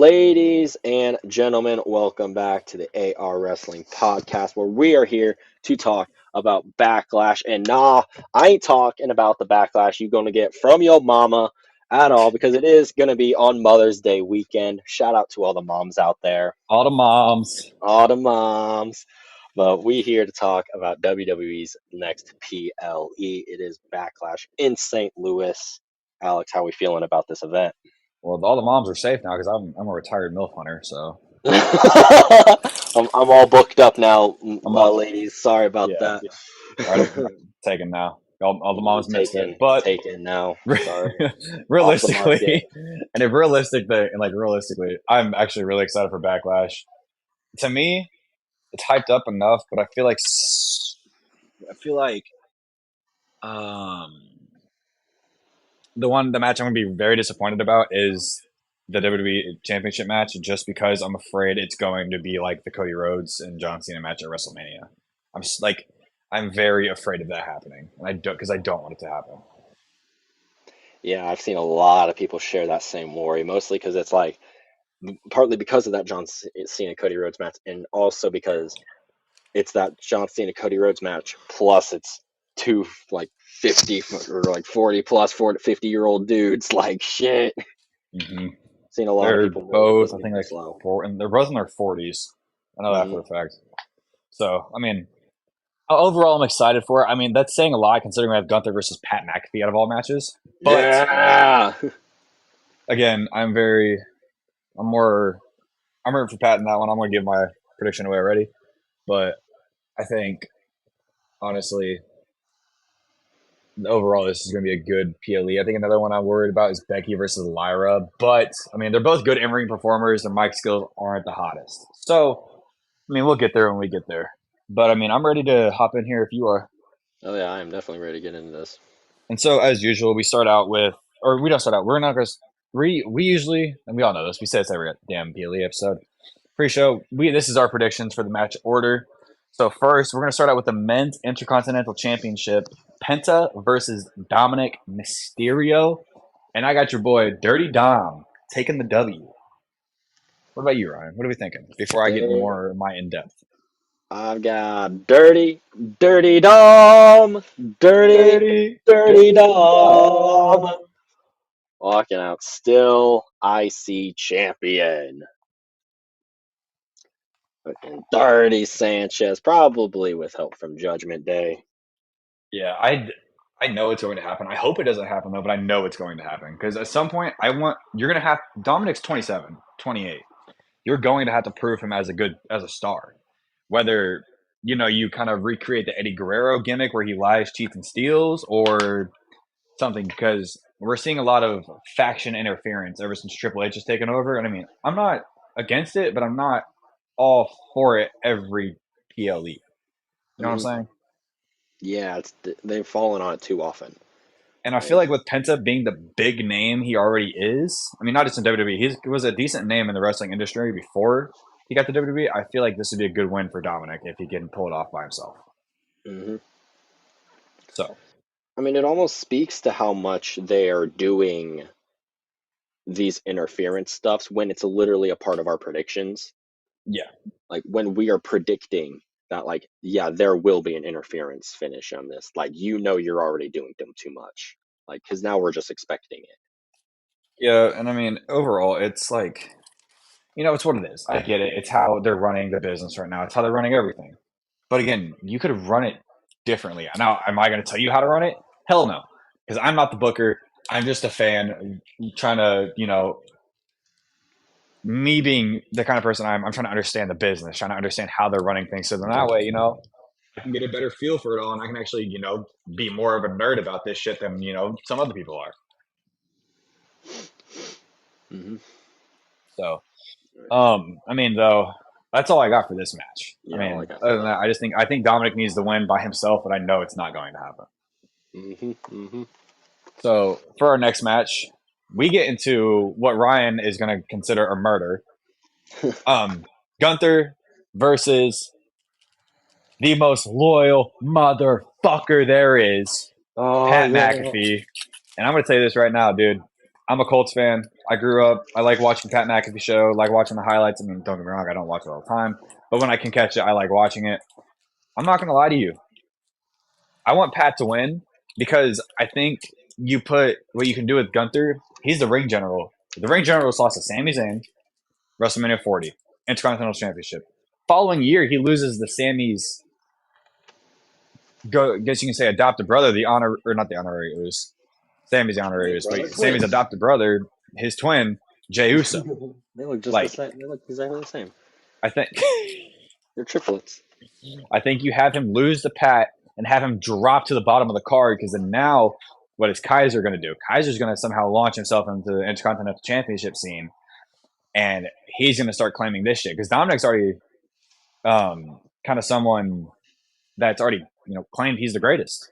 Ladies and gentlemen, welcome back to the AR Wrestling Podcast, where we are here to talk about Backlash. And nah, I ain't talking about the backlash you're going to get from your mama at all, because it is going to be on Mother's Day weekend. Shout out to all the moms out there. All the moms. All the moms. But we here to talk about WWE's next PLE. It is Backlash in St. Louis. Alex, how we feeling about this event? Well, all the moms are safe now because I'm a retired MILF hunter, so. I'm all booked up now, all, ladies. Sorry about yeah, that. taken now. All the moms missed it, but taken now. Sorry. realistically, realistically, I'm actually really excited for Backlash. To me, it's hyped up enough, but I feel like the match I'm gonna be very disappointed about is the WWE Championship match, just because I'm afraid it's going to be like the Cody Rhodes and John Cena match at WrestleMania. I'm very afraid of that happening, and I don't want it to happen. Yeah, I've seen a lot of people share that same worry, mostly because it's like partly because of that John Cena Cody Rhodes match, and also because it's that John Cena Cody Rhodes match plus it's two like 50 or like 40 plus 40 50-year-old dudes. Like shit. Mm-hmm. Seen a lot They're of people both, I think, like four, and they're both in their 40s. I know that for a fact. So, I mean, overall, I'm excited for it. I mean, that's saying a lot considering we have Gunther versus Pat McAfee out of all matches. But yeah. Again, I'm rooting for Pat in that one. I'm going to give my prediction away already. But I think, honestly, overall, this is going to be a good PLE. I think another one I'm worried about is Becky versus Lyra. But, I mean, they're both good in-ring performers. Their mic skills aren't the hottest. So, I mean, we'll get there when we get there. But, I mean, I'm ready to hop in here if you are. Oh, yeah, I am definitely ready to get into this. And so, as usual, we start out with – or we don't start out. We're not going to – we usually – and we all know this. We say this every damn PLE episode. Pre-show, this is our predictions for the match order. So first, we're going to start out with the Men's Intercontinental Championship, Penta versus Dominic Mysterio. And I got your boy, Dirty Dom, taking the W. What about you, Ryan? What are we thinking before I get more of my in-depth? I've got Dirty Dom. Dirty Dom. Walking out still IC champion. And Dirty Sanchez, probably with help from Judgment Day. Yeah, I know it's going to happen. I hope it doesn't happen, though, but I know it's going to happen. Because at some point, you're going to have – Dominic's 27, 28. You're going to have to prove him as a star. Whether, you kind of recreate the Eddie Guerrero gimmick where he lies, cheats, and steals, or something, because we're seeing a lot of faction interference ever since Triple H has taken over. And I mean, I'm not against it, but I'm not all for it every PLE. You know what I'm saying? Yeah, they've fallen on it too often. And I feel like with Penta being the big name he already is, I mean, not just in WWE, he was a decent name in the wrestling industry before he got to WWE. I feel like this would be a good win for Dominic if he can pull it off by himself. Mm-hmm. So, I mean, it almost speaks to how much they are doing these interference stuffs when it's literally a part of our predictions. Yeah. Like when we are predicting that, like, yeah, there will be an interference finish on this. Like, you're already doing them too much. Like, because now we're just expecting it. Yeah, and I mean, overall, it's like, it's what it is. I get it. It's how they're running the business right now. It's how they're running everything. But again, you could have run it differently. Now, am I going to tell you how to run it? Hell no. Because I'm not the booker. I'm just a fan trying to, me being the kind of person I'm trying to understand the business, trying to understand how they're running things. So then that way, I can get a better feel for it all, and I can actually, be more of a nerd about this shit than, some other people are. Mm-hmm. So, I mean, though, that's all I got for this match. Yeah, I mean, other than that, I think Dominic needs the win by himself, but I know it's not going to happen. Mm-hmm. Mm-hmm. So for our next match, we get into what Ryan is going to consider a murder. Gunther versus the most loyal motherfucker there is, Pat McAfee. And I'm going to tell you this right now, dude. I'm a Colts fan. I grew up. I like watching Pat McAfee show. Like watching the highlights. I mean, don't get me wrong. I don't watch it all the time, but when I can catch it, I like watching it. I'm not gonna lie to you. I want Pat to win because I think you put what you can do with Gunther. He's the ring general. The ring general was lost to Sami Zayn, WrestleMania 40, Intercontinental Championship. Following year, he loses the Sammy's, guess you can say, adopted brother, the honor, or not the honorary, it was Sammy's Twin, honorary, but brother, Sammy's twin. adopted brother, his twin, Jey Uso. They look just the Like, same. They look exactly the same. I think, They're triplets. I think you have him lose to Pat and have him drop to the bottom of the card because then now, what is Kaiser going to do? Kaiser's going to somehow launch himself into the Intercontinental Championship scene, and he's going to start claiming this shit because Dominic's already kind of someone that's already claimed he's the greatest.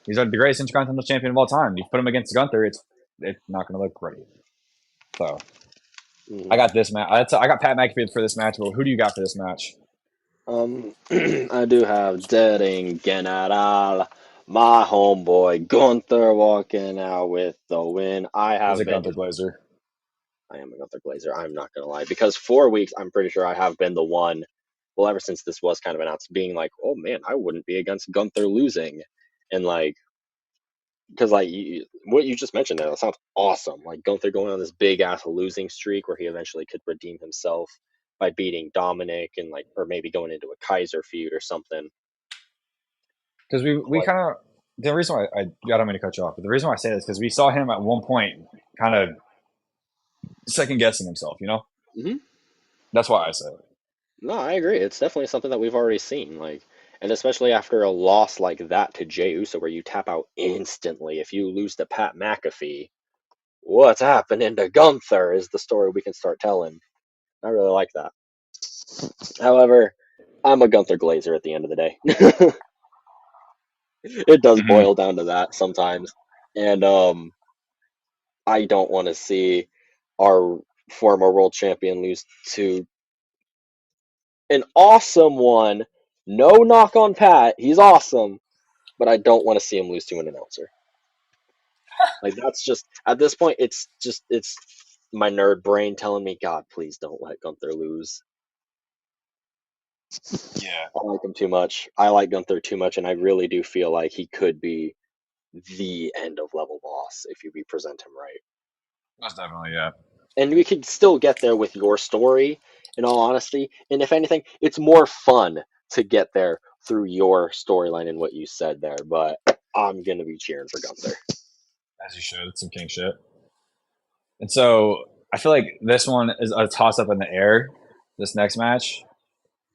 He's already the greatest Intercontinental Champion of all time. You put him against Gunther, it's not going to look great. So I Mhm. got this match. I got Pat McAfee for this match, but who do you got for this match? I do have Deading General, my homeboy Gunther walking out with the win. I Is have it been Gunther Glazer? I am a Gunther Glazer. I'm not gonna lie, because 4 weeks, I'm pretty sure I have been the one. Well, ever since this was kind of announced, being like, oh man, I wouldn't be against Gunther losing, and like, because like what you just mentioned there, that sounds awesome. Like Gunther going on this big ass losing streak where he eventually could redeem himself by beating Dominic and like, or maybe going into a Kaiser feud or something. Because we Like, kind of the reason why I don't mean to cut you off, but the reason why I say this is because we saw him at one point kind of second guessing himself. mhm. That's why I say it. No, I agree. It's definitely something that we've already seen. Like, and especially after a loss like that to Jey Uso, where you tap out instantly. If you lose to Pat McAfee, what's happening to Gunther is the story we can start telling. I really like that. However, I'm a Gunther Glazer at the end of the day. It does Mm-hmm. boil down to that sometimes, and I don't want to see our former world champion lose to an awesome one. No knock on Pat, he's awesome, but I don't want to see him lose to an announcer. Like that's just at this point, it's my nerd brain telling me, God, please don't let Gunther lose. Yeah, I like him too much. I like Gunther too much, and I really do feel like he could be the end of level boss if you present him right. that's definitely yeah. And we could still get there with your story, in all honesty. And if anything, it's more fun to get there through your storyline and what you said there. But I'm gonna be cheering for Gunther. As you should. It's some king shit. And so I feel like this one is a toss up in the air. This next match,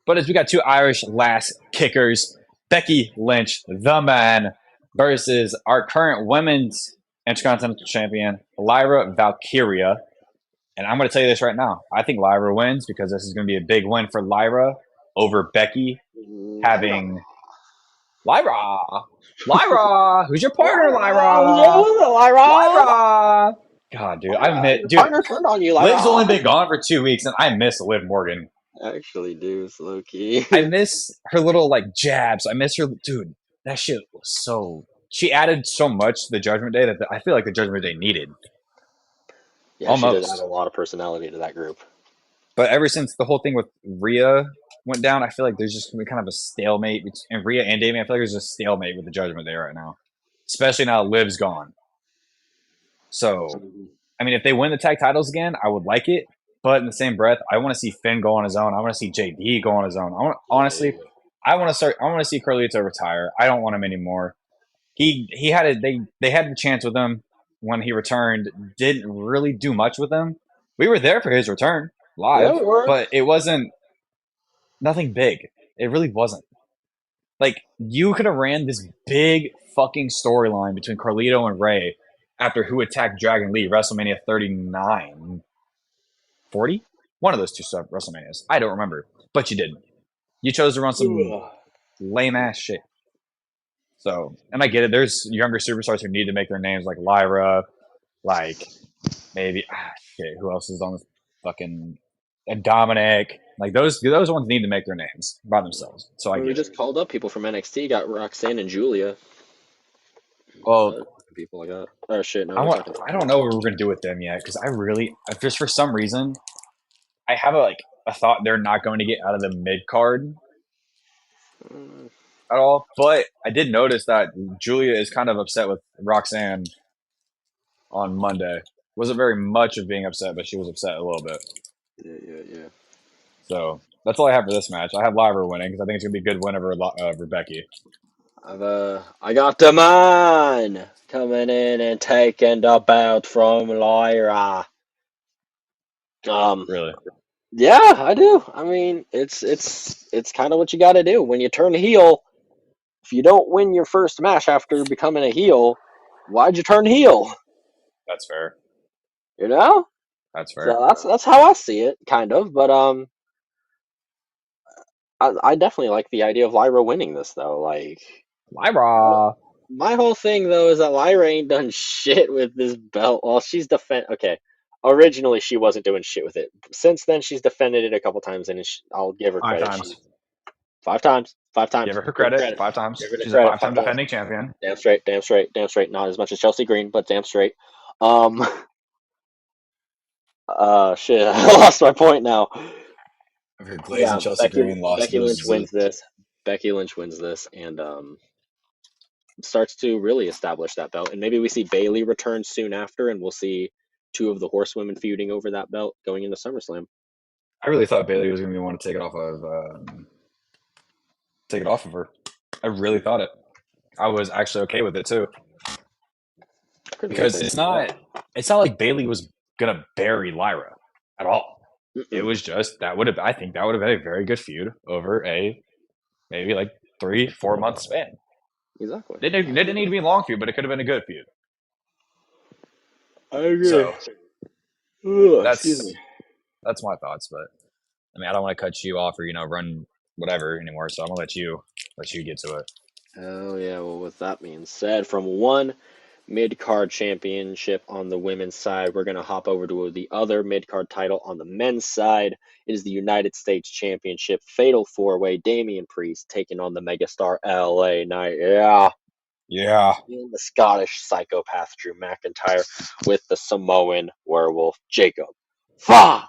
but as we got two Irish lass kickers, Becky Lynch, the man, versus our current women's Intercontinental Champion, Lyra Valkyria. And I'm going to tell you this right now. I think Lyra wins because this is going to be a big win for Lyra over Becky Lyra. having Lyra. Lyra, who's your partner, Lyra, Lyra? Lyra, Lyra. God, dude, I Lyra, miss your dude. partner turned on you, Liv's only Lyra. been gone for 2 weeks, and I miss Liv Morgan. Actually, do slow key. I miss her little like jabs. I miss her, dude. That shit was so. She added so much to the Judgment Day that I feel like the Judgment Day needed Yeah, she did add a almost. lot of personality to that group. But ever since the whole thing with Rhea went down, I feel like there's just gonna be kind of a stalemate between Rhea and Damien. I feel like there's a stalemate with the Judgment Day right now, especially now that Liv's gone. So, I mean, if they win the tag titles again, I would like it. But in the same breath, I want to see Finn go on his own. I want to see JD go on his own. Honestly, Yeah. I want to start. I want to see Carlito retire. I don't want him anymore. He had a they had the chance with him when he returned. Didn't really do much with him. We were there for his return Yeah, live, we were. but it wasn't nothing big. It really wasn't. Like you could have ran this big fucking storyline between Carlito and Ray after who attacked Dragon Lee WrestleMania 39, 40, one of those two WrestleManias. I don't remember, but you didn't. You chose to run some Ugh. lame ass shit. So, and I get it. There's younger superstars who need to make their names, like Lyra, like maybe shit. Who else is on this fucking and Dominic? Like those ones need to make their names by themselves. So I I mean, we get it. just called up people from NXT, got Roxanne and Julia. Well, What? people like that. Oh shit, no, I we're want. talking. I don't know what we're gonna do with them yet because I really, just for some reason, I have a thought they're not going to get out of the mid card Mm, at all. But I did notice that Julia is kind of upset with Roxanne on Monday. Wasn't very much of being upset, but she was upset a little bit. yeah, yeah, yeah. So that's all I have for this match. I have Lyra winning because I think it's gonna be a good win over Becky. I got the man coming in and taking the belt from Lyra. Um, Really, yeah, I do. I mean, it's kind of what you got to do when you turn heel. If you don't win your first match after becoming a heel, why'd you turn heel? that's fair. You know? That's So fair. that's how I see it, kind of. But I definitely like the idea of Lyra winning this though. Like Lyra. my whole thing though is that Lyra ain't done shit with this belt. Well, she's okay. Originally, she wasn't doing shit with it. Since then, she's defended it a couple times, and I'll give her Five credit. times. She's 5 times, five Give times. her Give her credit. credit. 5 times. Give her the She's a credit. 5-time 5 times. defending champion. Damn straight. Damn straight. Damn straight. Not as much as Chelsea Green, but damn straight. Um. Shit. I lost my point now. Her Yeah, glazing Chelsea Green lost Becky Lynch those. wins this. Becky Lynch wins this, and starts to really establish that belt. And maybe we see Bayley return soon after, and we'll see two of the horsewomen feuding over that belt going into SummerSlam. I really thought Bailey was going to want to take it off of her. I really thought it. I was actually okay with it too Could be because okay. it's not like Bailey was going to bury Lyra at all. It Mm-mm. was just that would have I think that would have been a very good feud over a maybe like 3-4 month span. Exactly. It didn't need to be a long feud, but it could have been a good feud. I agree. So Ugh, excuse that's me. that's my thoughts. But I mean, I don't want to cut you off or run whatever anymore. So I'm gonna let you get to it. Oh yeah. Well, with that being said, from one mid card championship on the women's side, we're gonna hop over to the other mid card title on the men's side. It is the United States Championship Fatal 4-Way. Damian Priest taking on the megastar LA Knight. Yeah. Yeah. And the Scottish psychopath Drew McIntyre with the Samoan werewolf Jacob Fatu.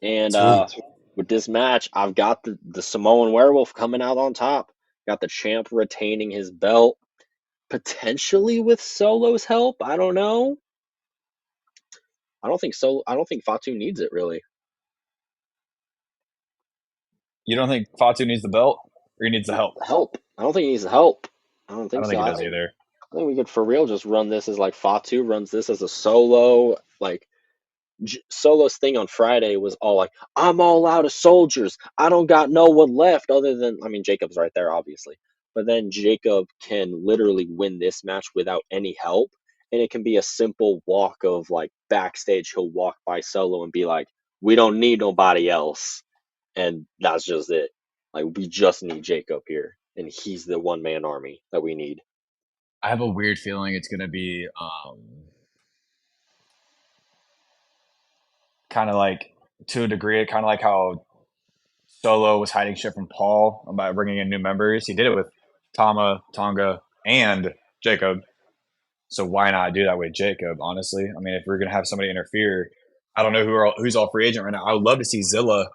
And Two. with this match, I've got the Samoan werewolf coming out on top. Got the champ retaining his belt, potentially with Solo's help. I don't know. I don't think Fatu needs it really. You don't think Fatu needs the belt or he needs the help? Help. I don't think he needs the help. I don't I think don't so. think he does either. I think we could for real just run this as like Fatu runs this as a solo. Like Solo's thing on Friday was all like, "I'm all out of soldiers. I don't got no one left other than I mean Jacob's right there, obviously, but then Jacob can literally win this match without any help, and it can be a simple walk of like backstage. He'll walk by Solo and be like, "We don't need nobody else," and that's just it. Like we just need Jacob here, and he's the one man army that we need. I have a weird feeling it's going to be kind of like to a degree, kind of like how Solo was hiding shit from Paul by bringing in new members. He did it with Tama, Tonga, and Jacob. So why not do that with Jacob? Honestly, I mean, if we're gonna have somebody interfere, I don't know who's all free agent right now. I would love to see Zilla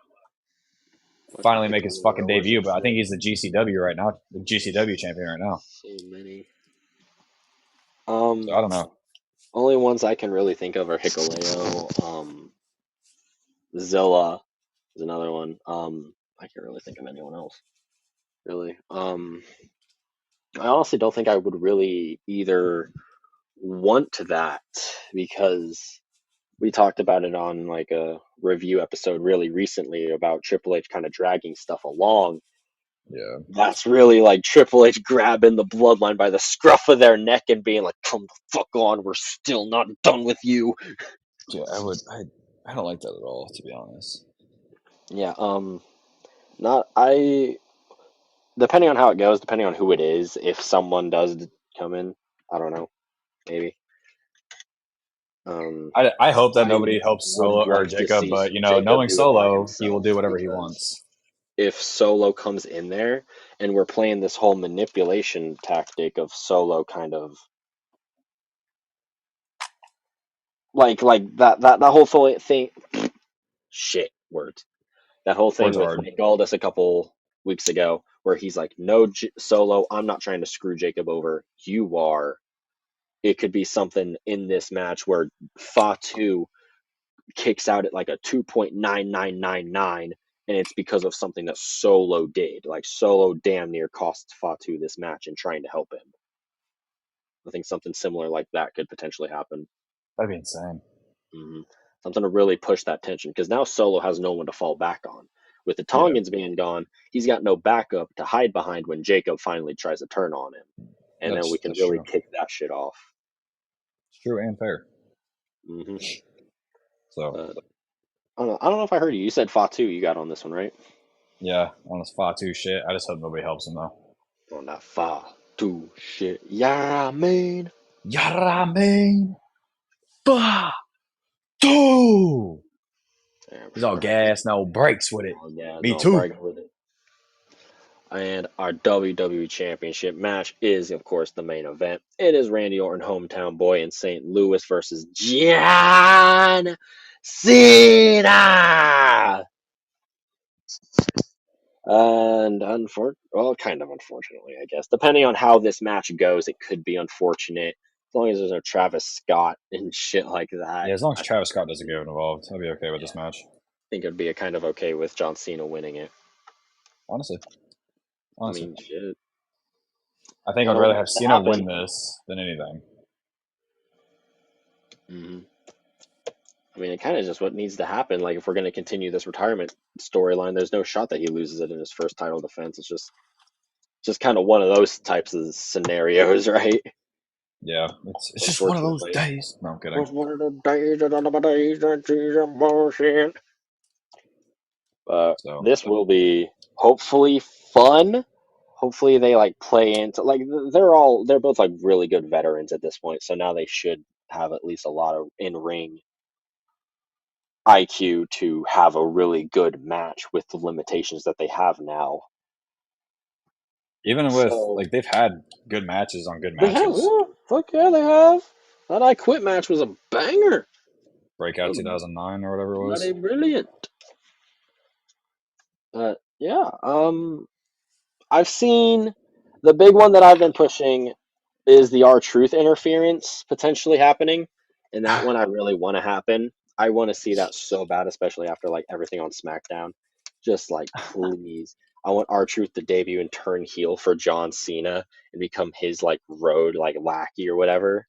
Fucking finally make his fucking Hikuleo or debut, some but I think shit. he's the GCW right now, the GCW champion right now. So many. So I don't know. Only ones I can really think of are Hikuleo. Zilla is another one. I can't really think of anyone else. Really. I honestly don't think I would really either want that because we talked about it on like a review episode really recently about Triple H kind of dragging stuff along. Yeah, That's really like Triple H grabbing the bloodline by the scruff of their neck and being like, "Come the fuck on, we're still not done with you." yeah. I don't like that at all, to be honest. Yeah. Not I. Depending on how it goes, depending on who it is, if someone does come in, I don't know, maybe. Um, I hope that I nobody helps would Solo or like to Jacob, see but Jacob knowing do it by Solo, he will himself do whatever he because wants. if Solo comes in there and we're playing this whole manipulation tactic of Solo kind of like that whole thing. Shit, words. That whole thing Words are with hard. Nick Aldis a couple weeks ago, where he's like, "No, Solo, I'm not trying to screw Jacob over. You are." It could be something in this match where Fatu kicks out at like a 2.9999, and it's because of something that Solo did. Like Solo damn near cost Fatu this match in trying to help him. I think something similar like that could potentially happen. That'd be insane. hmm Something to really push that tension because now Solo has no one to fall back on. With the Yeah, Tongans being gone, he's got no backup to hide behind when Jacob finally tries to turn on him, and then we can that's really true. kick that shit off. It's true and fair. hmm So Uh, I don't know if I heard you. You said Fatu you got on this one, right? yeah, on this Fatu shit, I just hope nobody helps him though. On that Fatu shit. Yeah, I mean. Yaramin Fatu. Damn He's all sure. gas, no brakes with it. Oh, yeah, Me no too. bragging with it. And our WWE Championship match is, of course, the main event. It is Randy Orton, hometown boy in St. Louis versus John Cena. And well, kind of unfortunately, I guess. Depending on how this match goes, it could be unfortunate. As long as there's no Travis Scott and shit like that, Yeah, as long as I Travis Scott doesn't get involved, I'll be okay with this yeah, match. think it'd be a kind of okay with John Cena winning it. Honestly, I honestly, mean, shit. I think I I'd don't rather want have it to Cena win happen. this than anything. hmm I mean, it kind of just what needs to happen. Like, if we're going to continue this retirement storyline, there's no shot that he loses it in his first title defense. It's just kind of one of those types of scenarios, right? Yeah, it's just one of those Unfortunately, days. No, I'm kidding. it's one of the days, one of the days that she's a bullshit. But So this will be hopefully fun. Hopefully they like play into like they're both like really good veterans at this point, so now they should have at least a lot of in ring IQ to have a really good match with the limitations that they have now. even with So like they've had good matches on good they have, matches. yeah, fuck yeah, they have. That I Quit match was a banger. That Breakout was 2009 or whatever it bloody was. brilliant. Yeah, I've seen the big one that I've been pushing is the R-Truth interference potentially happening, and that one I really want to happen. I want to see that so bad, especially after like everything on SmackDown. Just like please, I want R-Truth to debut and turn heel for John Cena and become his like road like lackey or whatever.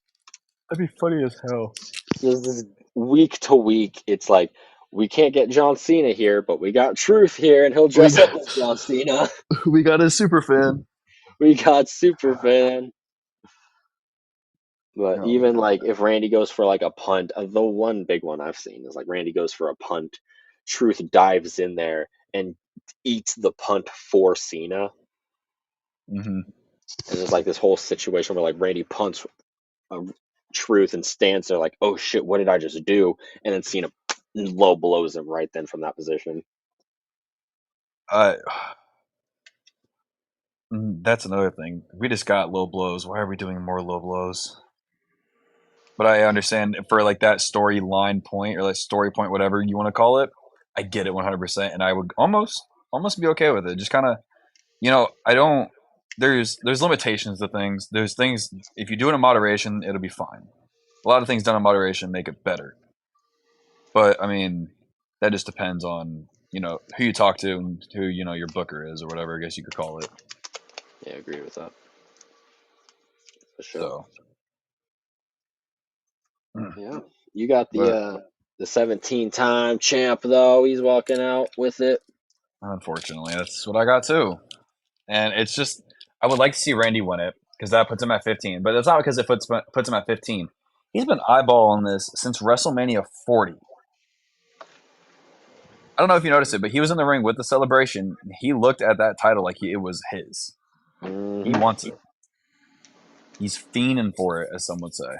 That'd be funny as hell. This week to week, it's like we can't get John Cena here, but we got Truth here, and he'll We dress up got as John Cena. we got a super fan. We got Superfan. But Oh even man, like if Randy goes for like a punt, the one big one I've seen is like Randy goes for a punt, Truth dives in there and eats the punt for Cena. hmm And there's like this whole situation where like Randy punts a Truth and stands there like, oh shit, what did I just do? And then Cena low blows him right then from that position. uh, that's another thing. We just got low blows. Why are we doing more low blows? But I understand for like that storyline point or that story point, whatever you want to call it. I get it 100%, and I would almost be okay with it. Just kind of, I don't. There's limitations to things. There's things if you do it in moderation, it'll be fine. A lot of things done in moderation make it better. But I mean, that just depends on who you talk to and who your booker is or whatever. I guess you could call it. Yeah, I agree with that for sure. So, Yeah, you got but the 17-time champ though. He's walking out with it. unfortunately, that's what I got too. And it's just I would like to see Randy win it because that puts him at 15. But it's not because it puts him at 15. He's been eyeballing this since WrestleMania 40. I don't know if you noticed it, but he was in the ring with the celebration. He looked at that title like it was his. He Mm-hmm. wants it. He's fiending for it, as some would say.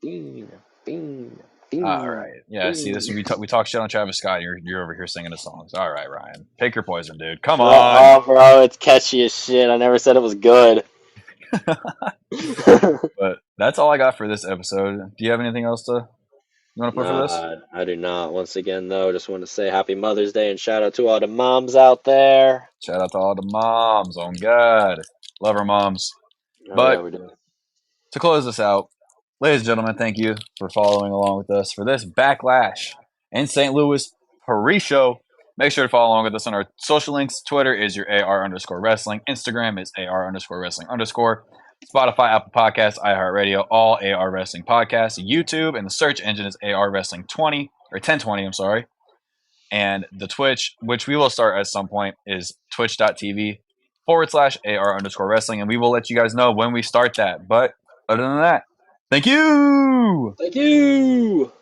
Fiend, fiend. All Bing, right. Yeah. See, this bing. we talk shit on Travis Scott. You're over here singing the songs. All right, Ryan. Pick your poison, dude. Come on. Oh, bro, it's catchy as shit. I never said it was good. But that's all I got for this episode. Do you have anything else you want to put for this? Nah, I do not. Once again, though, just want to say Happy Mother's Day and shout out to all the moms out there. Shout out to all the moms. Oh God, love our moms. Oh yeah, But we do. to close this out, ladies and gentlemen, thank you for following along with us for this Backlash in St. Louis pre-show. Make sure to follow along with us on our social links. Twitter is your AR_wrestling. Instagram is AR_wrestling_. Spotify, Apple Podcasts, iHeartRadio, all AR Wrestling Podcasts. YouTube and the search engine is AR Wrestling 20 or 1020. I'm sorry. And the Twitch, which we will start at some point, is twitch.tv/AR_wrestling. And we will let you guys know when we start that. But other than that, thank you. Thank you.